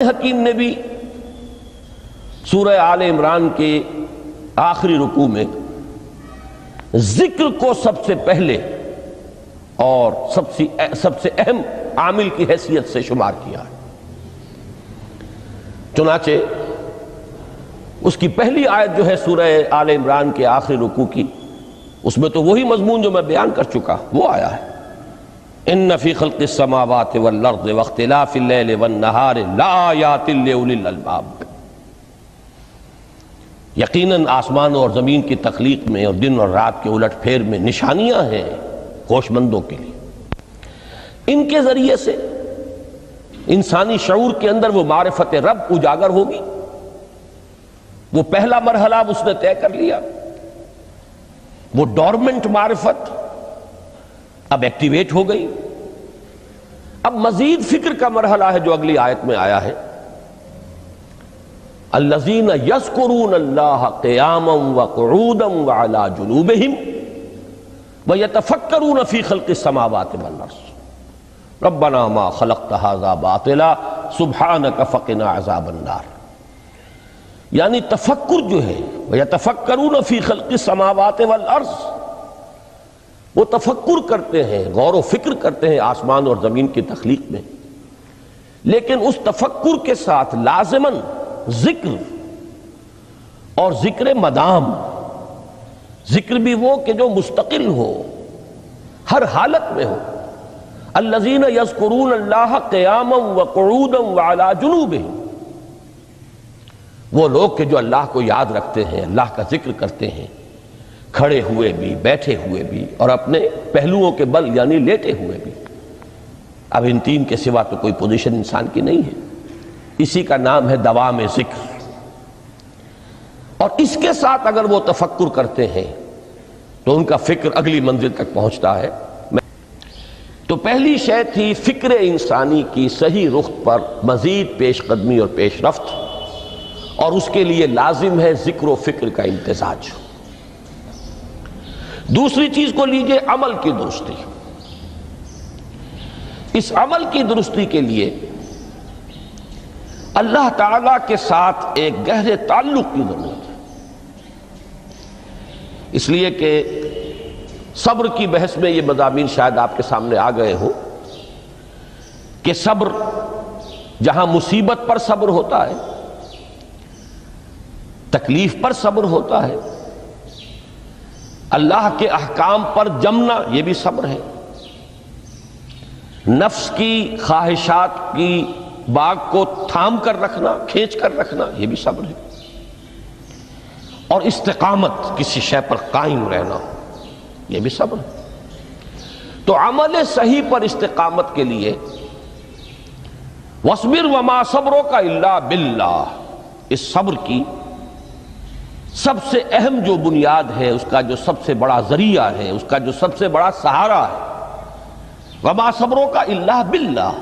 حکیم نے بھی سورہ آل عمران کے آخری رکوع میں ذکر کو سب سے پہلے اور سب سے اہم عامل کی حیثیت سے شمار کیا ہے۔ چنانچہ اس کی پہلی آیت جو ہے سورہ آل عمران کے آخری رکوع کی، اس میں تو وہی مضمون جو میں بیان کر چکا وہ آیا ہے، ان فی خلق السماوات والارض واختلاف اللیل والنہار لآیات لأولی الالباب۔ یقیناً آسمان اور زمین کی تخلیق میں اور دن اور رات کے الٹ پھیر میں نشانیاں ہیں ہوش مندوں کے لیے۔ ان کے ذریعے سے انسانی شعور کے اندر وہ معرفت رب اجاگر ہوگی۔ وہ پہلا مرحلہ اب اس نے طے کر لیا، وہ ڈورمنٹ معرفت اب ایکٹیویٹ ہو گئی۔ اب مزید فکر کا مرحلہ ہے جو اگلی آیت میں آیا ہے، الذین یذکرون اللہ قیاما وقعودا وعلی جنوبہم ویتفکرون فی خلق السماوات والارض ربنا ما خلقت ھذا باطلا سبحانک فقنا عذاب النار۔ یعنی تفکر جو ہے ویتفکرون فی خلق السماوات والارض، وہ تفکر کرتے ہیں، غور و فکر کرتے ہیں آسمان اور زمین کی تخلیق میں، لیکن اس تفکر کے ساتھ لازماً ذکر اور ذکر مدام، ذکر بھی وہ کہ جو مستقل ہو، ہر حالت میں ہو۔ الذین یذکرون اللہ قیاما وقعودا وعلی جنوبہم، وہ لوگ کہ جو اللہ کو یاد رکھتے ہیں، اللہ کا ذکر کرتے ہیں، کھڑے ہوئے بھی، بیٹھے ہوئے بھی، اور اپنے پہلوؤں کے بل یعنی لیٹے ہوئے بھی۔ اب ان تین کے سوا تو کوئی پوزیشن انسان کی نہیں ہے، اسی کا نام ہے دوام ذکر۔ اور اس کے ساتھ اگر وہ تفکر کرتے ہیں تو ان کا فکر اگلی منزل تک پہنچتا ہے۔ تو پہلی شے تھی فکر انسانی کی صحیح رخ پر مزید پیش قدمی اور پیش رفت، اور اس کے لیے لازم ہے ذکر و فکر کا امتزاج۔ دوسری چیز کو لیجئے عمل کی درستی۔ اس عمل کی درستی کے لیے اللہ تعالیٰ کے ساتھ ایک گہرے تعلق کی ضرورت ہے، اس لیے کہ صبر کی بحث میں یہ مضامین شاید آپ کے سامنے آ گئے ہوں کہ صبر، جہاں مصیبت پر صبر ہوتا ہے، تکلیف پر صبر ہوتا ہے، اللہ کے احکام پر جمنا یہ بھی صبر ہے، نفس کی خواہشات کی باغ کو تھام کر رکھنا، کھینچ کر رکھنا یہ بھی صبر ہے، اور استقامت کسی شے پر قائم رہنا یہ بھی صبر ہے۔ تو عمل صحیح پر استقامت کے لیے وَاصْبِرْ وَمَا صَبْرُكَ إِلَّا بِاللَّهِ، اس صبر کی سب سے اہم جو بنیاد ہے، اس کا جو سب سے بڑا ذریعہ ہے، اس کا جو سب سے بڑا سہارا ہے، وَمَا صَبْرُكَ إِلَّا بِاللَّهِ،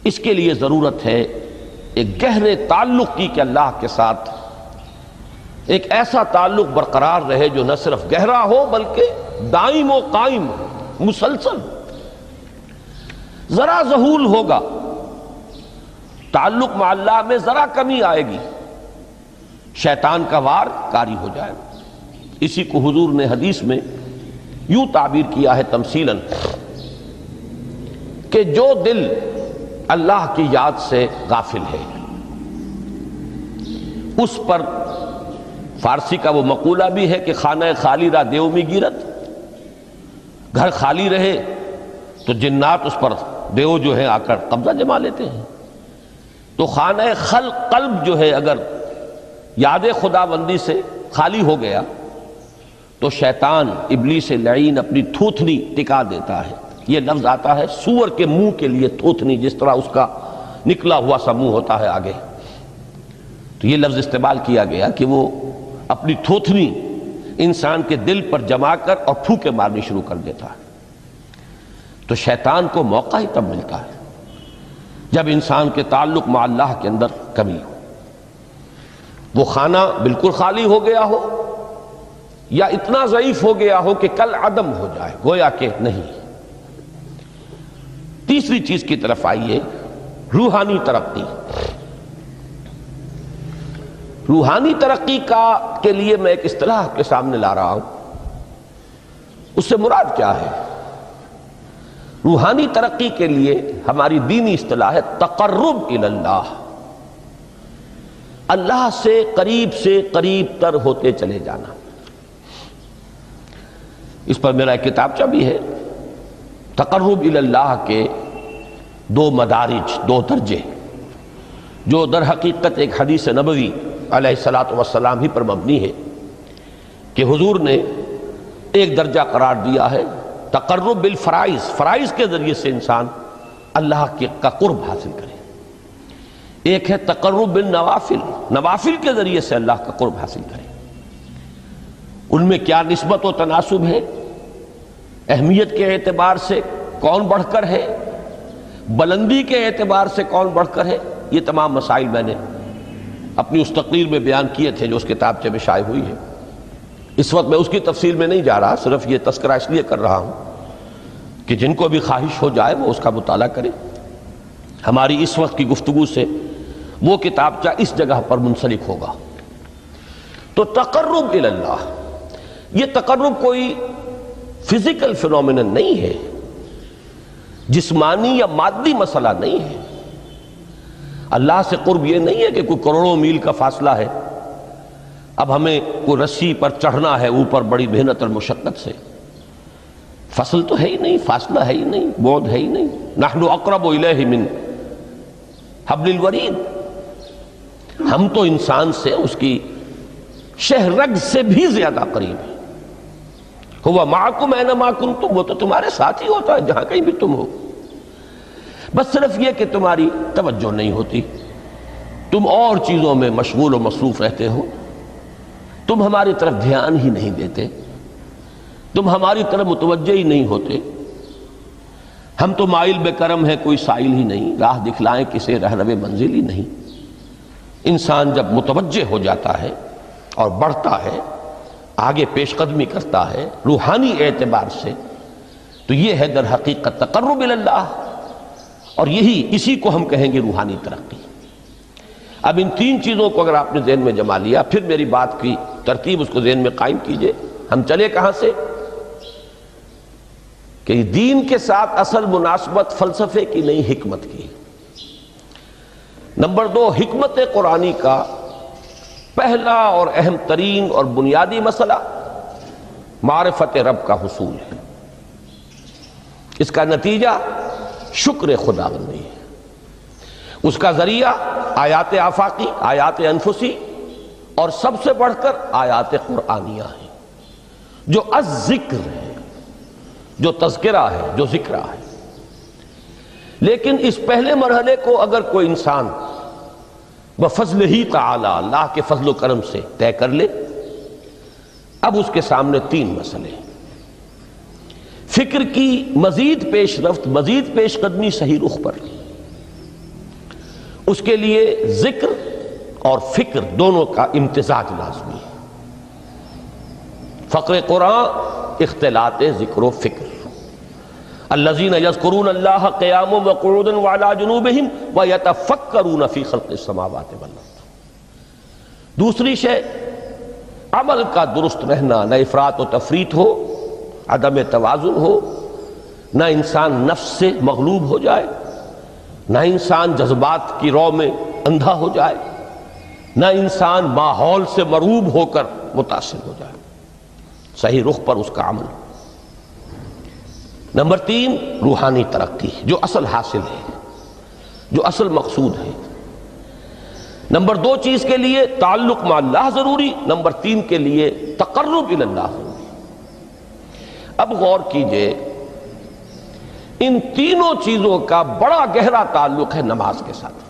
اس کے لیے ضرورت ہے ایک گہرے تعلق کی کہ اللہ کے ساتھ ایک ایسا تعلق برقرار رہے جو نہ صرف گہرا ہو بلکہ دائم و قائم، مسلسل۔ ذرا ذہول ہوگا تعلق مع اللہ میں، ذرا کمی آئے گی، شیطان کا وار کاری ہو جائے گا۔ اسی کو حضور نے حدیث میں یوں تعبیر کیا ہے تمثیلاً کہ جو دل اللہ کی یاد سے غافل ہے، اس پر فارسی کا وہ مقولہ بھی ہے کہ خانہ خالی را دیو می گیرت، گھر خالی رہے تو جنات اس پر دیو جو ہے آ کر قبضہ جما لیتے ہیں۔ تو خانہ قلب جو ہے اگر یاد خدا بندی سے خالی ہو گیا تو شیطان ابلیس لعین اپنی تھوتنی ٹکا دیتا ہے۔ یہ لفظ آتا ہے سور کے منہ کے لیے تھوتنی، جس طرح اس کا نکلا ہوا سا منہ ہوتا ہے آگے، تو یہ لفظ استعمال کیا گیا کہ وہ اپنی تھوتنی انسان کے دل پر جما کر اور پھوکے مارنی شروع کر دیتا ہے۔ تو شیطان کو موقع ہی تب ملتا ہے جب انسان کے تعلق مع اللہ کے اندر کمی ہو، وہ خانہ بالکل خالی ہو گیا ہو یا اتنا ضعیف ہو گیا ہو کہ کل عدم ہو جائے، گویا کہ نہیں۔ تیسری چیز کی طرف آئیے روحانی ترقی، روحانی ترقی کے لیے میں ایک اصطلاح کے سامنے لا رہا ہوں، اس سے مراد کیا ہے؟ روحانی ترقی کے لیے ہماری دینی اصطلاح ہے تقرب الی اللہ، اللہ سے قریب تر ہوتے چلے جانا۔ اس پر میرا ایک کتابچہ بھی ہے، تقرب الی اللہ کے 2 مدارج، 2 درجے، جو در حقیقت ایک حدیث نبوی علیہ الصلوۃ والسلام ہی پر مبنی ہے کہ حضور نے ایک درجہ قرار دیا ہے تقرب بالفرائض، فرائض کے ذریعے سے انسان اللہ کا قرب حاصل کرے۔ ایک ہے تقرب بالنوافل، نوافل کے ذریعے سے اللہ کا قرب حاصل کرے۔ ان میں کیا نسبت و تناسب ہے، اہمیت کے اعتبار سے کون بڑھ کر ہے، بلندی کے اعتبار سے کون بڑھ کر ہے، یہ تمام مسائل میں نے اپنی اس تقریر میں بیان کیے تھے جو اس کتابچے میں شائع ہوئی ہے۔ اس وقت میں اس کی تفصیل میں نہیں جا رہا، صرف یہ تذکرہ اس لیے کر رہا ہوں کہ جن کو بھی خواہش ہو جائے وہ اس کا مطالعہ کرے۔ ہماری اس وقت کی گفتگو سے وہ کتابچہ اس جگہ پر منسلک ہوگا۔ تو تقرب الی اللہ، یہ تقرب کوئی فزیکل فینومینن نہیں ہے، جسمانی یا مادی مسئلہ نہیں ہے۔ اللہ سے قرب یہ نہیں ہے کہ کوئی کروڑوں میل کا فاصلہ ہے، اب ہمیں کوئی رسی پر چڑھنا ہے اوپر بڑی محنت اور مشقت سے۔ فصل تو ہے ہی نہیں، فاصلہ ہے ہی نہیں، بعد ہے ہی نہیں۔ نحن اقرب الیہ من حبل الورید، ہم تو انسان سے اس کی شہرگ سے بھی زیادہ قریب ہیں۔ ہوا معکم اینما کنتم، وہ تو تمہارے ساتھ ہی ہوتا ہے جہاں کہیں بھی تم ہو، بس صرف یہ کہ تمہاری توجہ نہیں ہوتی، تم اور چیزوں میں مشغول و مصروف رہتے ہو، تم ہماری طرف دھیان ہی نہیں دیتے، تم ہماری طرف متوجہ ہی نہیں ہوتے۔ ہم تو مائل بے کرم ہے، کوئی سائل ہی نہیں، راہ دکھلائیں کسے رہنو منزل ہی نہیں۔ انسان جب متوجہ ہو جاتا ہے اور بڑھتا ہے، آگے پیش قدمی کرتا ہے روحانی اعتبار سے، تو یہ ہے در حقیقت تقرب الی اللہ، اور اسی کو ہم کہیں گے روحانی ترقی۔ اب ان 3 چیزوں کو اگر آپ نے ذہن میں جما لیا، پھر میری بات کی ترتیب اس کو ذہن میں قائم کیجئے۔ ہم چلے کہاں سے؟ کہ دین کے ساتھ اصل مناسبت فلسفے کی نہیں، حکمت کی۔ نمبر 2، حکمت قرآنی کا پہلا اور اہم ترین اور بنیادی مسئلہ معرفت رب کا حصول ہے۔ اس کا نتیجہ شکر خداوندی ہے، اس کا ذریعہ آیات آفاقی، آیات انفسی، اور سب سے بڑھ کر آیات قرآنیہ ہیں، جو الذکر ہے، جو تذکرہ ہے، جو ذکرہ ہے۔ لیکن اس پہلے مرحلے کو اگر کوئی انسان بفضل ہی تعالی، اللہ کے فضل و کرم سے طے کر لے، اب اس کے سامنے 3 مسئلے ہیں۔ فکر کی مزید پیش رفت، مزید پیش قدمی صحیح رخ پر، اس کے لیے ذکر اور فکر دونوں کا امتزاج لازمی ہے۔ فقر قرآن اختلاط ذکر و فکر۔ الذین یذکرون اللہ قیاما وقعودا وعلی جنوبہم ویتفکرون فی خلق السماوات والارض۔ دوسری شے عمل کا درست رہنا، نہ افراط و تفریط ہو، عدم توازن ہو، نہ انسان نفس سے مغلوب ہو جائے، نہ انسان جذبات کی رو میں اندھا ہو جائے، نہ انسان ماحول سے مرعوب ہو کر متاثر ہو جائے، صحیح رخ پر اس کا عمل۔ نمبر 3، روحانی ترقی، جو اصل حاصل ہے، جو اصل مقصود ہے۔ نمبر 2 چیز کے لیے تعلق مع اللہ ضروری، نمبر 3 کے لیے تقرب الی اللہ ضروری۔ اب غور کیجئے، ان تینوں چیزوں کا بڑا گہرا تعلق ہے نماز کے ساتھ۔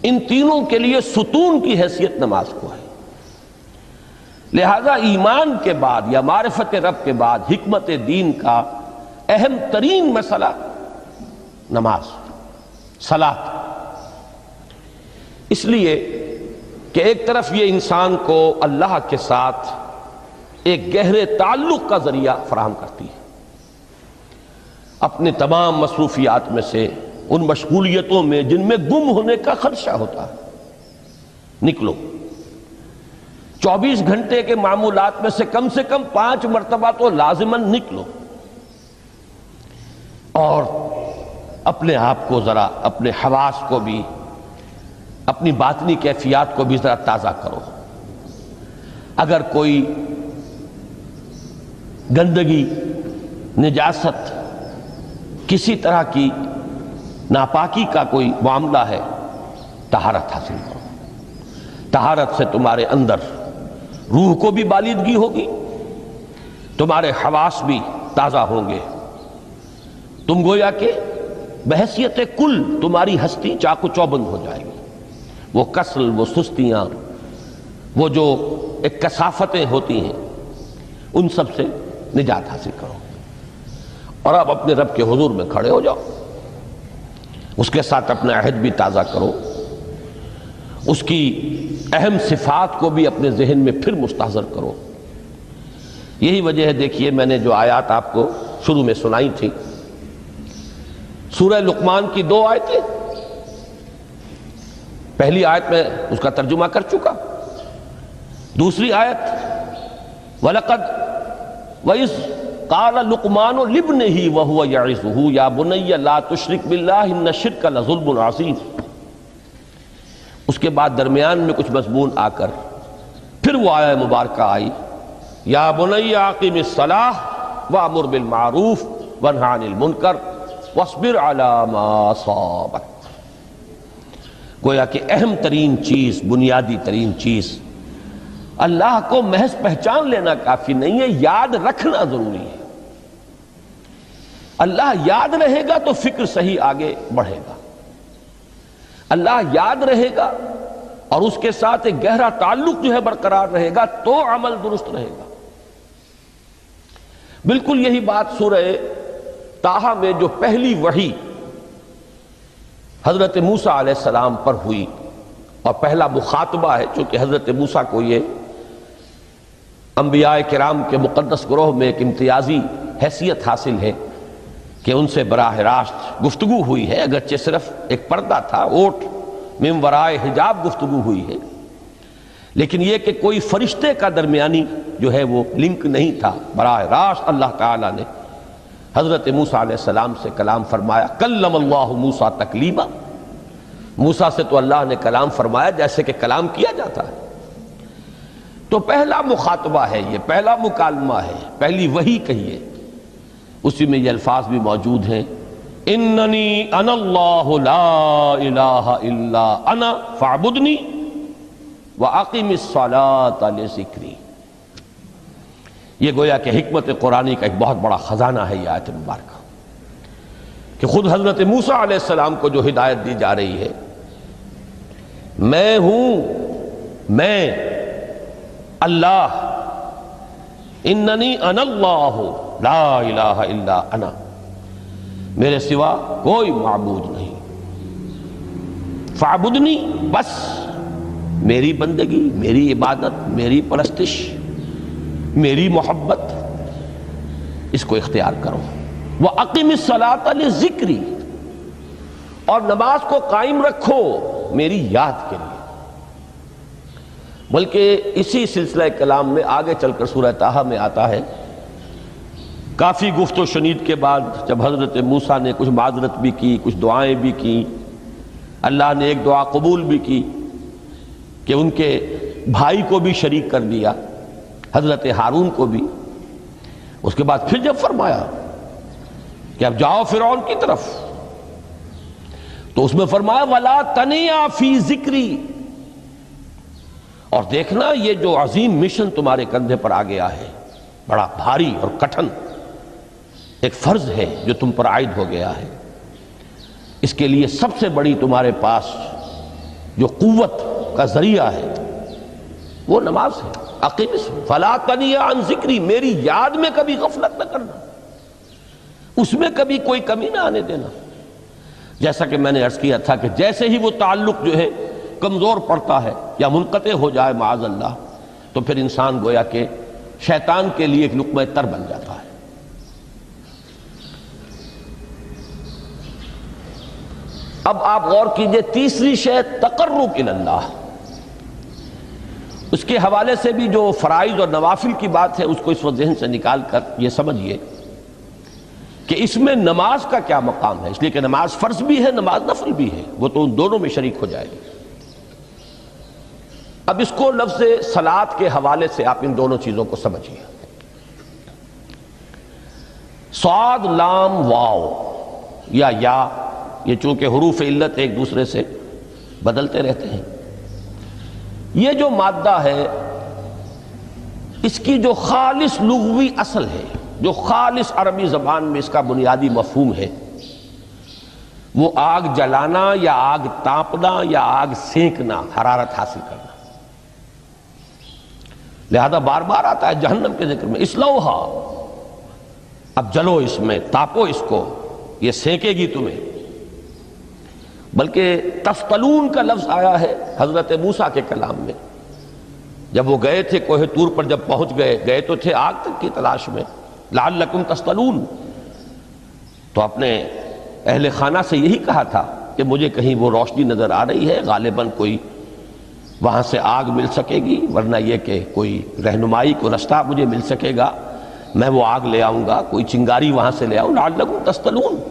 ان تینوں کے لیے ستون کی حیثیت نماز کو ہے۔ لہذا ایمان کے بعد یا معرفت رب کے بعد حکمت دین کا اہم ترین مسئلہ نماز، صلاۃ۔ اس لیے کہ ایک طرف یہ انسان کو اللہ کے ساتھ ایک گہرے تعلق کا ذریعہ فراہم کرتی ہے، اپنے تمام مصروفیات میں سے ان مشغولیتوں میں جن میں گم ہونے کا خدشہ ہوتا ہے، نکلو۔ 24 گھنٹے کے معمولات میں سے کم 5 مرتبہ تو لازماً نکلو، اور اپنے آپ کو ذرا، اپنے حواس کو بھی، اپنی باطنی کیفیات کو بھی ذرا تازہ کرو۔ اگر کوئی گندگی، نجاست، کسی طرح کی ناپاکی کا کوئی معاملہ ہے، طہارت حاصل کرو۔ طہارت سے تمہارے اندر روح کو بھی بالیدگی ہوگی، تمہارے حواس بھی تازہ ہوں گے، تم گویا کہ بحیثیت کل تمہاری ہستی چاق و چوبند ہو جائے گی۔ وہ کسل، وہ سستیاں، وہ جو ایک کثافتیں ہوتی ہیں، ان سب سے نجات حاصل کرو، اور اب اپنے رب کے حضور میں کھڑے ہو جاؤ، اس کے ساتھ اپنا عہد بھی تازہ کرو، اس کی اہم صفات کو بھی اپنے ذہن میں پھر مستحضر کرو۔ یہی وجہ ہے، دیکھیے میں نے جو آیات آپ کو شروع میں سنائی تھی، سورہ لقمان کی 2 آیتیں، پہلی آیت میں اس کا ترجمہ کر چکا، دوسری آیت وَلَقَدْ وَإِذْ قَالَ لُقْمَانُ لِابْنِهِ وَهُوَ يَعِظُهُ يَا بُنَيَّ لَا تُشْرِكْ بِاللَّهِ إِنَّ الشِّرْكَ لَظُلْمٌ عَظِيمٌ۔ اس کے بعد درمیان میں کچھ مضمون آ کر پھر وہ آیہ مبارکہ آئی، یا بنی اقم الصلاۃ وامر بالمعروف وانہ عن المنکر واصبر علی ما اصابک۔ گویا کہ اہم ترین چیز، بنیادی ترین چیز، اللہ کو محض پہچان لینا کافی نہیں ہے، یاد رکھنا ضروری ہے۔ اللہ یاد رہے گا تو فکر صحیح آگے بڑھے گا، اللہ یاد رہے گا اور اس کے ساتھ ایک گہرا تعلق جو ہے برقرار رہے گا تو عمل درست رہے گا۔ بالکل یہی بات سورہ طٰہٰ میں جو پہلی وحی حضرت موسیٰ علیہ السلام پر ہوئی، اور پہلا مخاطبہ ہے، چونکہ حضرت موسیٰ کو یہ انبیاء کرام کے مقدس گروہ میں ایک امتیازی حیثیت حاصل ہے کہ ان سے براہ راست گفتگو ہوئی ہے، اگرچہ صرف ایک پردہ تھا، اوٹ من ورائے حجاب گفتگو ہوئی ہے، لیکن یہ کہ کوئی فرشتے کا درمیانی جو ہے وہ لنک نہیں تھا، براہ راست اللہ تعالیٰ نے حضرت موسیٰ علیہ السلام سے کلام فرمایا۔ کلم اللہ موسیٰ تکلیما، موسیٰ سے تو اللہ نے کلام فرمایا جیسے کہ کلام کیا جاتا ہے۔ تو پہلا مخاطبہ ہے، یہ پہلا مکالمہ ہے، پہلی وحی کہیے، اسی میں یہ الفاظ بھی موجود ہیں، اننی انا اللہ لا الہ الا انا فاعبدنی واقم الصلاۃ لذکری۔ یہ گویا کہ حکمت قرآنی کا ایک بہت بڑا خزانہ ہے یہ آیت مبارکہ، کہ خود حضرت موسیٰ علیہ السلام کو جو ہدایت دی جا رہی ہے، میں ہوں، میں اللہ، اننی انا اللہ لا الہ الا انا، میرے سوا کوئی معبود نہیں، فاعبدنی، بس میری بندگی، میری عبادت، میری پرستش، میری محبت، اس کو اختیار کرو۔ وَأَقِمِ الصَّلَاةَ لِذِكْرِي، اور نماز کو قائم رکھو میری یاد کے لیے۔ بلکہ اسی سلسلہ کلام میں آگے چل کر سورہ طٰہٰ میں آتا ہے، کافی گفت و شنید کے بعد جب حضرت موسیٰ نے کچھ معذرت بھی کی، کچھ دعائیں بھی کی، اللہ نے ایک دعا قبول بھی کی کہ ان کے بھائی کو بھی شریک کر دیا، حضرت ہارون کو بھی۔ اس کے بعد پھر جب فرمایا کہ اب جاؤ فرعون کی طرف، تو اس میں فرمایا وَلَا تَنِيَا فِي ذِكْرِي، اور دیکھنا یہ جو عظیم مشن تمہارے کندھے پر آ گیا ہے، بڑا بھاری اور کٹھن ایک فرض ہے جو تم پر عائد ہو گیا ہے، اس کے لیے سب سے بڑی تمہارے پاس جو قوت کا ذریعہ ہے وہ نماز ہے۔ اقیم فلا تنیا عن ذکری، میری یاد میں کبھی غفلت نہ کرنا، اس میں کبھی کوئی کمی نہ آنے دینا۔ جیسا کہ میں نے عرض کیا تھا کہ جیسے ہی وہ تعلق جو ہے کمزور پڑتا ہے یا منقطع ہو جائے معاذ اللہ، تو پھر انسان گویا کہ شیطان کے لیے ایک لقمہ تر بن جاتا ہے۔ اب آپ غور کیجئے، تیسری شے تقرب الی اللہ، اس کے حوالے سے بھی جو فرائض اور نوافل کی بات ہے اس کو اس وقت ذہن سے نکال کر یہ سمجھیے کہ اس میں نماز کا کیا مقام ہے، اس لیے کہ نماز فرض بھی ہے، نماز نفل بھی ہے، وہ تو ان دونوں میں شریک ہو جائے گی۔ اب اس کو لفظ صلاۃ کے حوالے سے آپ ان دونوں چیزوں کو سمجھیے۔ صاد لام واو یا یہ چونکہ حروف علت ایک دوسرے سے بدلتے رہتے ہیں، یہ جو مادہ ہے اس کی جو خالص لغوی اصل ہے، جو خالص عربی زبان میں اس کا بنیادی مفہوم ہے، وہ آگ جلانا یا آگ تاپنا یا آگ سینکنا، حرارت حاصل کرنا۔ لہذا بار بار آتا ہے جہنم کے ذکر میں، اسلوہا، اب جلو اس میں، تاپو اس کو، یہ سینکے گی تمہیں۔ بلکہ تفتلون کا لفظ آیا ہے حضرت موسیٰ کے کلام میں، جب وہ گئے تھے کوہ طور پر، جب پہنچ گئے تو تھے آگ تک کی تلاش میں، لعلکم تفتلون، تو اپنے اہل خانہ سے یہی کہا تھا کہ مجھے کہیں وہ روشنی نظر آ رہی ہے، غالباً کوئی وہاں سے آگ مل سکے گی، ورنہ یہ کہ کوئی رہنمائی کو رستہ مجھے مل سکے گا، میں وہ آگ لے آؤں گا، کوئی چنگاری وہاں سے لے آؤں، لعلکم تفتلون،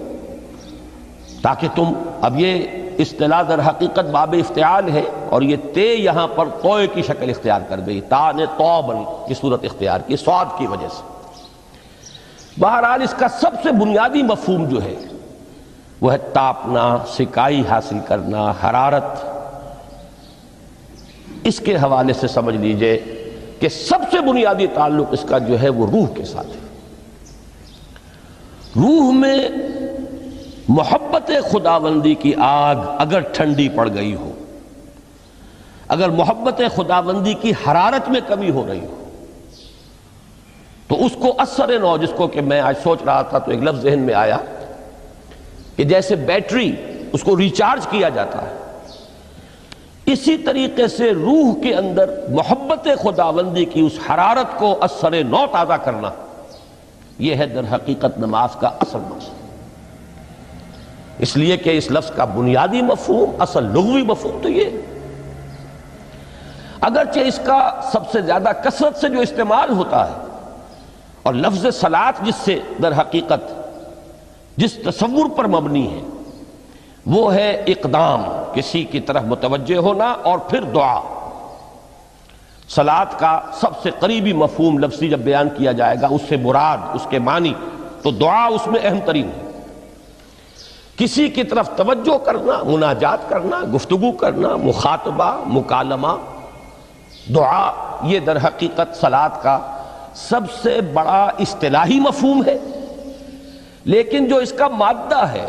تاکہ تم، اب یہ اصطلاح در حقیقت باب افتعال ہے، اور یہ تے یہاں پر توئے کی شکل اختیار کر گئی، تا نے توبن کی صورت اختیار کی صاد کی وجہ سے۔ بہرحال اس کا سب سے بنیادی مفہوم جو ہے وہ ہے تاپنا، سکائی حاصل کرنا، حرارت۔ اس کے حوالے سے سمجھ لیجئے کہ سب سے بنیادی تعلق اس کا جو ہے وہ روح کے ساتھ ہے۔ روح میں محبت خداوندی کی آگ اگر ٹھنڈی پڑ گئی ہو، اگر محبت خداوندی کی حرارت میں کمی ہو رہی ہو، تو اس کو اثر نو، جس کو کہ میں آج سوچ رہا تھا تو ایک لفظ ذہن میں آیا کہ جیسے بیٹری اس کو ریچارج کیا جاتا ہے، اسی طریقے سے روح کے اندر محبت خداوندی کی اس حرارت کو اثر نو تازہ کرنا، یہ ہے در حقیقت نماز کا اصل مقصد۔ اس لیے کہ اس لفظ کا بنیادی مفہوم، اصل لغوی مفہوم تو یہ، اگرچہ اس کا سب سے زیادہ کثرت سے جو استعمال ہوتا ہے، اور لفظ صلاۃ جس سے در حقیقت جس تصور پر مبنی ہے وہ ہے اقدام، کسی کی طرف متوجہ ہونا اور پھر دعا۔ صلاۃ کا سب سے قریبی مفہوم لفظی جب بیان کیا جائے گا، اس سے مراد، اس کے معنی، تو دعا اس میں اہم ترین ہے۔ کسی کی طرف توجہ کرنا، مناجات کرنا، گفتگو کرنا، مخاطبہ، مکالمہ، دعا، یہ در حقیقت صلاۃ کا سب سے بڑا اصطلاحی مفہوم ہے۔ لیکن جو اس کا مادہ ہے،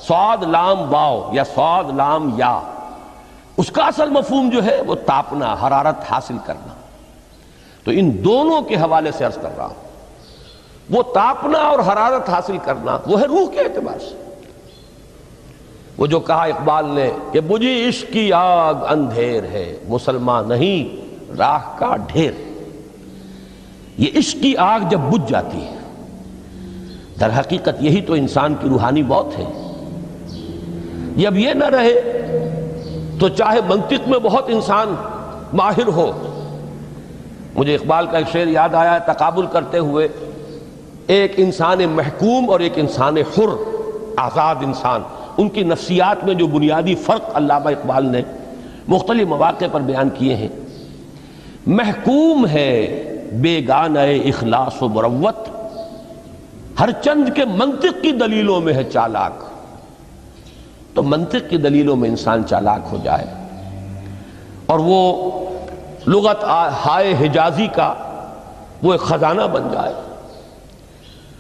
صاد لام واو یا صاد لام یا، اس کا اصل مفہوم جو ہے وہ تاپنا، حرارت حاصل کرنا۔ تو ان دونوں کے حوالے سے عرض کر رہا ہوں، وہ تاپنا اور حرارت حاصل کرنا وہ ہے روح کے اعتبار سے۔ وہ جو کہا اقبال نے کہ بجھی عشق کی آگ اندھیر ہے، مسلمان نہیں راہ کا ڈھیر۔ یہ عشق کی آگ جب بجھ جاتی ہے، در حقیقت یہی تو انسان کی روحانی موت ہے۔ جب یہ نہ رہے تو چاہے منطق میں بہت انسان ماہر ہو، مجھے اقبال کا ایک شعر یاد آیا ہے، تقابل کرتے ہوئے ایک انسان محکوم اور ایک انسان حر، آزاد انسان، ان کی نفسیات میں جو بنیادی فرق علامہ اقبال نے مختلف مواقع پر بیان کیے ہیں۔ محکوم ہے بیگانہ اخلاص و مروت، ہر چند کے منطق کی دلیلوں میں ہے چالاک۔ تو منطق کی دلیلوں میں انسان چالاک ہو جائے اور وہ لغت ہائے حجازی کا وہ ایک خزانہ بن جائے،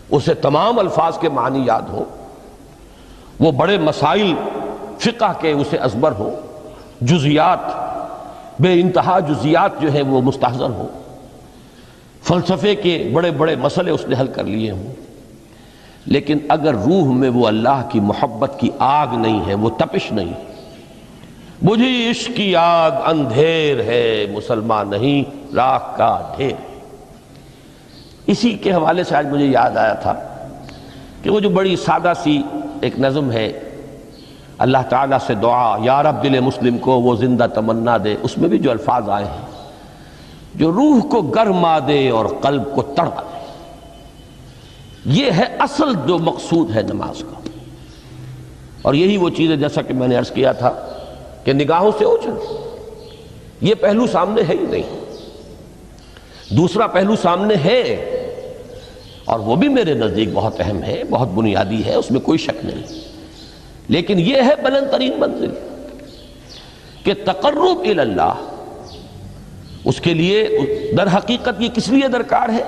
اسے تمام الفاظ کے معنی یاد ہو، وہ بڑے مسائل فقہ کے اسے ازبر ہو، جزیات، بے انتہا جزیات جو ہیں وہ مستحضر ہو، فلسفے کے بڑے بڑے مسئلے اس نے حل کر لیے ہوں، لیکن اگر روح میں وہ اللہ کی محبت کی آگ نہیں ہے، وہ تپش نہیں، بجھی عشق کی آگ اندھیر ہے، مسلمان نہیں راکھ کا ڈھیر۔ اسی کے حوالے سے آج مجھے یاد آیا تھا کہ وہ جو بڑی سادہ سی ایک نظم ہے، اللہ تعالیٰ سے دعا، یا رب دل مسلم کو وہ زندہ تمنا دے، اس میں بھی جو الفاظ آئے ہیں جو روح کو گرما دے اور قلب کو تڑپا دے، یہ ہے اصل جو مقصود ہے نماز کا۔ اور یہی وہ چیز ہے جیسا کہ میں نے عرض کیا تھا کہ نگاہوں سے اوجھل، یہ پہلو سامنے ہے ہی نہیں، دوسرا پہلو سامنے ہے اور وہ بھی میرے نزدیک بہت اہم ہے، بہت بنیادی ہے، اس میں کوئی شک نہیں، لیکن یہ ہے بلند ترین منزل کہ تقرب الی اللہ، اس کے لیے در حقیقت یہ کس لیے درکار ہے؟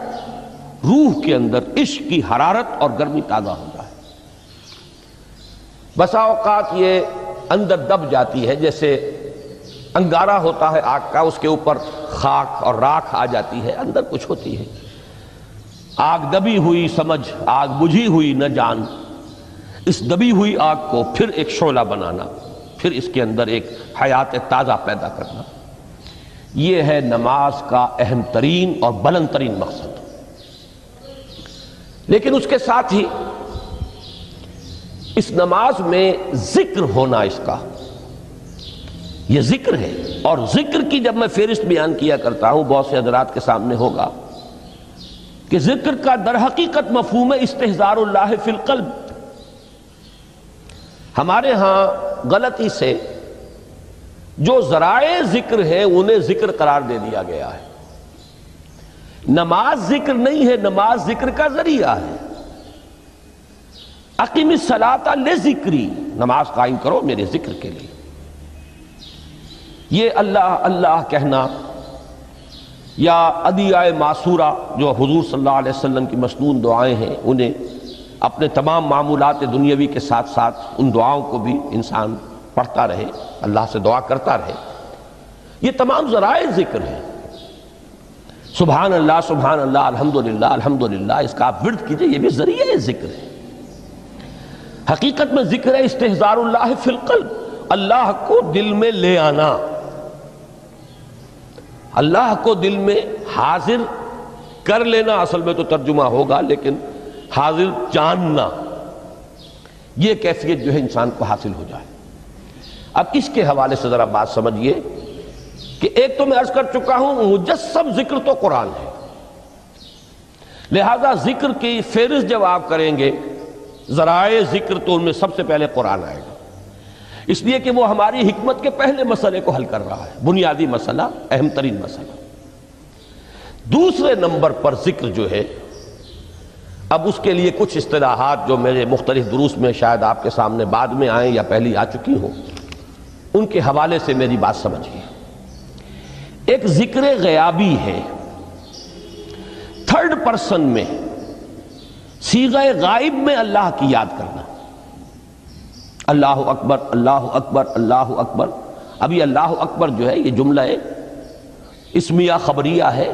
روح کے اندر عشق کی حرارت اور گرمی تازہ ہو جائے۔ بسا اوقات یہ اندر دب جاتی ہے، جیسے انگارہ ہوتا ہے آگ کا، اس کے اوپر خاک اور راکھ آ جاتی ہے، اندر کچھ ہوتی ہے، آگ دبی ہوئی سمجھ، آگ بجھی ہوئی نہ جان، اس دبی ہوئی آگ کو پھر ایک شعلہ بنانا، پھر اس کے اندر ایک حیات تازہ پیدا کرنا، یہ ہے نماز کا اہم ترین اور بلند ترین مقصد۔ لیکن اس کے ساتھ ہی اس نماز میں ذکر ہونا، اس کا یہ ذکر ہے، اور ذکر کی جب میں فہرست بیان کیا کرتا ہوں بہت سے حضرات کے سامنے ہوگا کہ ذکر کا در حقیقت مفہوم ہے استحضار اللہ فی القلب۔ ہمارے ہاں غلطی سے جو ذرائع ذکر ہیں انہیں ذکر قرار دے دیا گیا ہے۔ نماز ذکر نہیں ہے، نماز ذکر کا ذریعہ ہے۔ اقیم الصلاۃ لذکری، نماز قائم کرو میرے ذکر کے لیے۔ یہ اللہ اللہ کہنا یا ادعیہ معصورہ جو حضور صلی اللہ علیہ وسلم کی مسنون دعائیں ہیں، انہیں اپنے تمام معمولات دنیاوی کے ساتھ ساتھ ان دعاؤں کو بھی انسان پڑھتا رہے، اللہ سے دعا کرتا رہے، یہ تمام ذرائع ذکر ہیں۔ سبحان اللہ سبحان اللہ الحمدللہ الحمدللہ، اس کا آپ ورد کیجئے، یہ بھی ذریعہ ذکر ہے۔ حقیقت میں ذکر ہے استحضار اللہ فی القلب، اللہ کو دل میں لے آنا، اللہ کو دل میں حاضر کر لینا، اصل میں تو ترجمہ ہوگا، لیکن حاضر جاننا، یہ کیفیت جو ہے انسان کو حاصل ہو جائے۔ اب اس کے حوالے سے ذرا بات سمجھیے کہ ایک تو میں عرض کر چکا ہوں مجسم ذکر تو قرآن ہے، لہذا ذکر کی فہرست جب آپ کریں گے ذرائع ذکر تو ان میں سب سے پہلے قرآن آئے گا، اس لیے کہ وہ ہماری حکمت کے پہلے مسئلے کو حل کر رہا ہے، بنیادی مسئلہ، اہم ترین مسئلہ۔ دوسرے نمبر پر ذکر جو ہے، اب اس کے لیے کچھ اصطلاحات جو میرے مختلف دروس میں شاید آپ کے سامنے بعد میں آئیں یا پہلی آ چکی ہوں، ان کے حوالے سے میری بات سمجھیے۔ ایک ذکر غیابی ہے، تھرڈ پرسن میں، صیغہ غائب میں اللہ کی یاد کرنا، اللہ اکبر اللہ اکبر اللہ اکبر۔ اب یہ اللہ اکبر جو ہے یہ جملہ اسمیہ خبریہ ہے،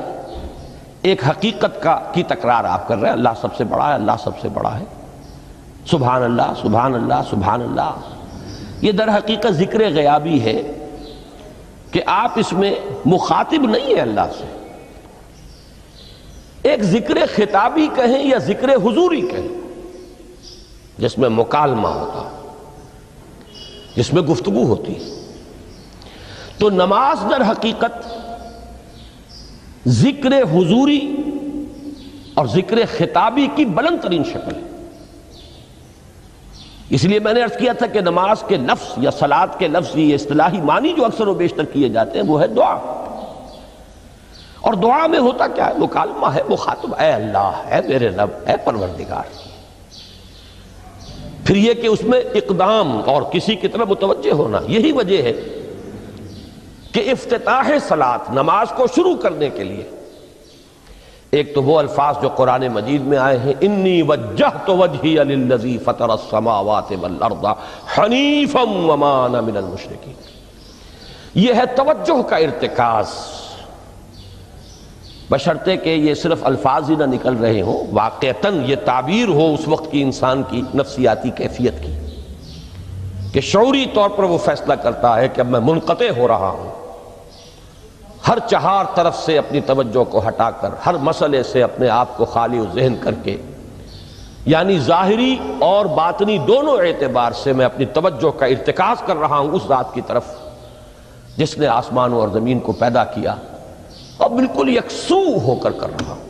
ایک حقیقت کی تکرار آپ کر رہے ہیں، اللہ سب سے بڑا ہے، اللہ سب سے بڑا ہے، سبحان اللہ سبحان اللہ سبحان اللہ۔ یہ در حقیقت ذکر غیابی ہے کہ آپ اس میں مخاطب نہیں ہیں اللہ سے، ایک ذکر خطابی کہیں یا ذکر حضوری کہیں، جس میں مکالمہ ہوتا ہے، جس میں گفتگو ہوتی ہے۔ تو نماز در حقیقت ذکر حضوری اور ذکر خطابی کی بلند ترین شکل ہے۔ اس لیے میں نے عرض کیا تھا کہ نماز کے لفظ یا صلاۃ کے لفظ، یہ اصطلاحی معنی جو اکثر و بیشتر کیے جاتے ہیں وہ ہے دعا، اور دعا میں ہوتا کیا ہے؟ مکالمہ ہے، مخاطب، اے اللہ، اے میرے رب، اے پروردگار۔ پھر یہ کہ اس میں اقدام اور کسی کی طرف متوجہ ہونا، یہی وجہ ہے کہ افتتاح صلاۃ، نماز کو شروع کرنے کے لیے ایک تو وہ الفاظ جو قرآن مجید میں آئے ہیں، انی وجہت وجہی للذی فطر السماوات والارض حنیفا وما انا من المشرکین، یہ ہے توجہ کا ارتکاز، بشرطے کہ یہ صرف الفاظ ہی نہ نکل رہے ہوں، واقعتاً یہ تعبیر ہو اس وقت کی انسان کی نفسیاتی کیفیت کی، کہ شعوری طور پر وہ فیصلہ کرتا ہے کہ اب میں منقطع ہو رہا ہوں، ہر چہار طرف سے اپنی توجہ کو ہٹا کر، ہر مسئلے سے اپنے آپ کو خالی و ذہن کر کے یعنی ظاہری اور باطنی دونوں اعتبار سے میں اپنی توجہ کا ارتکاز کر رہا ہوں اس ذات کی طرف جس نے آسمانوں اور زمین کو پیدا کیا، اور بالکل یکسو ہو کر رہا ہوں۔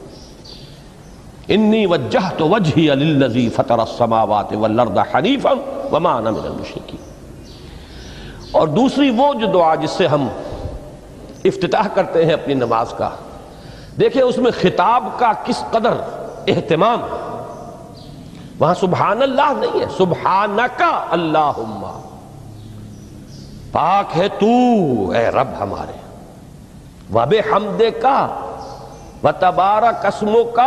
انی وجہت وجہی للذی فطر السماوات والارض حنیفا وما انا من المشرکین۔ اور دوسری وہ جو دعا جس سے ہم افتتاح کرتے ہیں اپنی نماز کا، دیکھیں اس میں خطاب کا کس قدر اہتمام، وہاں سبحان اللہ نہیں ہے، سبحانک اللہم، پاک ہے تو اے رب ہمارے، وبحمدک وتبارک اسمک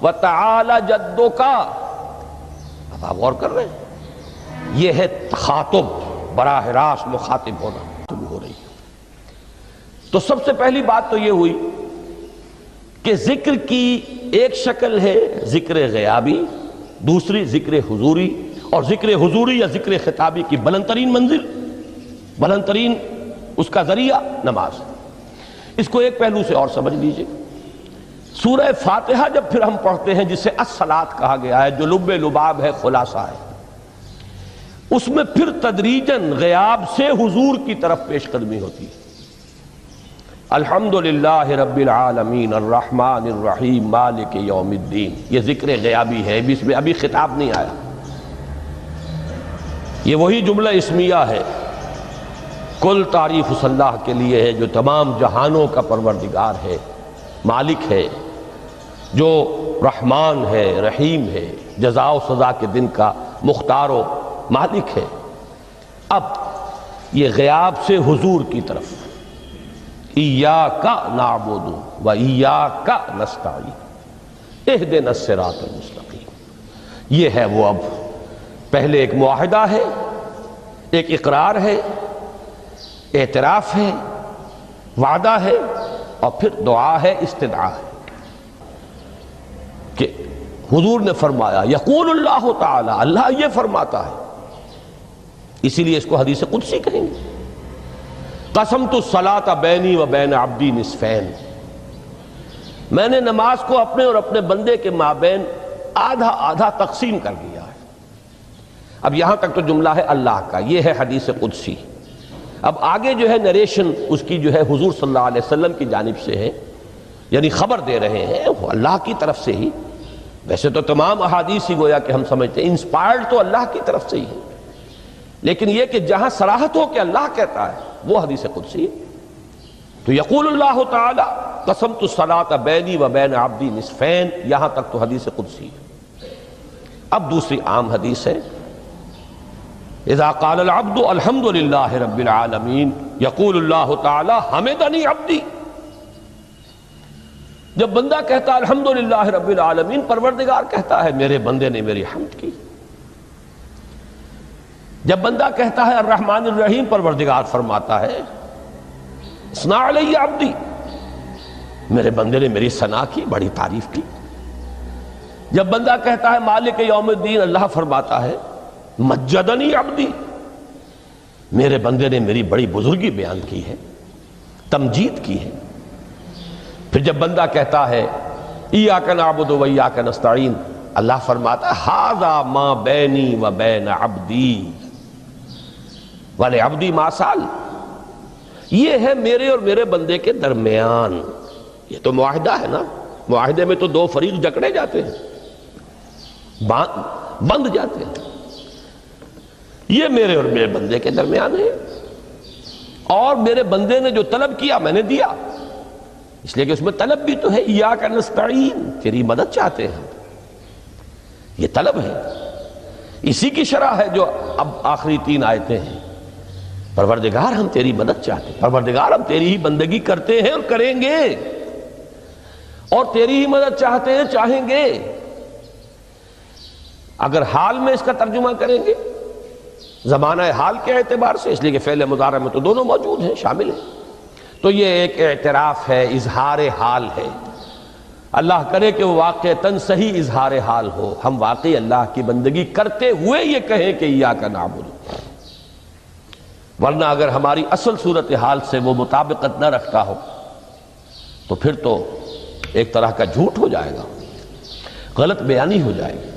وتعالی جدک۔ اب آپ غور کر رہے ہیں، یہ ہے تخاطب، براہ راست مخاطب ہونا ہو رہی ہے۔ تو سب سے پہلی بات تو یہ ہوئی کہ ذکر کی ایک شکل ہے ذکر غیابی، دوسری ذکر حضوری، اور ذکر حضوری یا ذکر خطابی کی بلند ترین منزل، بلند ترین اس کا ذریعہ نماز۔ اس کو ایک پہلو سے اور سمجھ لیجئے، سورہ فاتحہ جب پھر ہم پڑھتے ہیں جسے الصلاۃ کہا گیا ہے، جو لب لباب ہے، خلاصہ ہے، اس میں پھر تدریجاً غیاب سے حضور کی طرف پیش قدمی ہوتی ہے۔ الحمدللہ رب العالمین الرحمن الرحیم مالک یوم الدین، یہ ذکر غیابی ہے، اس میں ابھی خطاب نہیں آیا، یہ وہی جملہ اسمیہ ہے۔ کل تعریف اس اللہ کے لیے ہے جو تمام جہانوں کا پروردگار ہے، مالک ہے، جو رحمان ہے، رحیم ہے، جزا و سزا کے دن کا مختار و مالک ہے۔ اب یہ غیاب سے حضور کی طرف، ایاک نعبد و ایاک نستعین اہدنا الصراط المستقیم۔ یہ ہے وہ، اب پہلے ایک معاہدہ ہے، ایک اقرار ہے، اعتراف ہے، وعدہ ہے، اور پھر دعا ہے، استدعا ہے کہ حضور نے فرمایا، یقول اللہ تعالی، اللہ یہ فرماتا ہے، اسی لیے اس کو حدیث قدسی کہیں گے، قسمت الصلاۃ بینی و بین عبدی نصفین، میں نے نماز کو اپنے اور اپنے بندے کے مابین آدھا آدھا تقسیم کر دیا ہے۔ اب یہاں تک تو جملہ ہے اللہ کا، یہ ہے حدیث قدسی۔ اب آگے جو ہے نریشن اس کی جو ہے حضور صلی اللہ علیہ وسلم کی جانب سے ہے، یعنی خبر دے رہے ہیں وہ اللہ کی طرف سے ہی۔ ویسے تو تمام احادیث ہی گویا کہ ہم سمجھتے ہیں انسپائرڈ تو اللہ کی طرف سے ہی ہے، لیکن یہ کہ جہاں صراحت ہو کہ اللہ کہتا ہے وہ حدیث قدسی ہے۔ تو یقول اللہ تعالی قسمت الصلاۃ بینی و بین عبدی نصفین، یہاں تک تو حدیث قدسی ہے۔ اب دوسری عام حدیث ہے، اذا قال العبد الحمد للہ رب العالمین یقول اللہ تعالی حمدنی عبدی، جب بندہ کہتا ہے الحمدللہ رب العالمین، پروردگار کہتا ہے میرے بندے نے میری حمد کی۔ جب بندہ کہتا ہے الرحمن الرحیم، پروردگار فرماتا ہے اثنا علی عبدی، میرے بندے نے میری ثنا کی، بڑی تعریف کی۔ جب بندہ کہتا ہے مالک یوم الدین، اللہ فرماتا ہے مجدنی عبدی، میرے بندے نے میری بڑی بزرگی بیان کی ہے، تمجید کی ہے۔ پھر جب بندہ کہتا ہے ایاک نعبد و ایاک نستعین، اللہ فرماتا ہے ھذا ما بینی و بین عبدی ولعبدی ما سأل، یہ ہے میرے اور میرے بندے کے درمیان۔ یہ تو معاہدہ ہے نا، معاہدے میں تو دو فریق جکڑے جاتے ہیں، بند جاتے ہیں، یہ میرے اور میرے بندے کے درمیان ہے، اور میرے بندے نے جو طلب کیا میں نے دیا، اس لیے کہ اس میں طلب بھی تو ہے، ایاک نستعین، تیری مدد چاہتے ہیں، یہ طلب ہے، اسی کی شرح ہے جو اب آخری 3 آیتیں ہیں۔ پروردگار ہم تیری مدد چاہتے ہیں، پروردگار ہم تیری ہی بندگی کرتے ہیں اور کریں گے، اور تیری ہی مدد چاہتے ہیں، چاہیں گے۔ اگر حال میں اس کا ترجمہ کریں گے زمانہ حال کے اعتبار سے، اس لیے کہ فعل مضارع میں تو دونوں موجود ہیں، شامل ہیں، تو یہ ایک اعتراف ہے، اظہار حال ہے۔ اللہ کرے کہ وہ واقعتاً صحیح اظہار حال ہو، ہم واقعی اللہ کی بندگی کرتے ہوئے یہ کہیں کہ ایاک نعبد، ورنہ اگر ہماری اصل صورتحال سے وہ مطابقت نہ رکھتا ہو تو پھر تو ایک طرح کا جھوٹ ہو جائے گا، غلط بیانی ہو جائے گی۔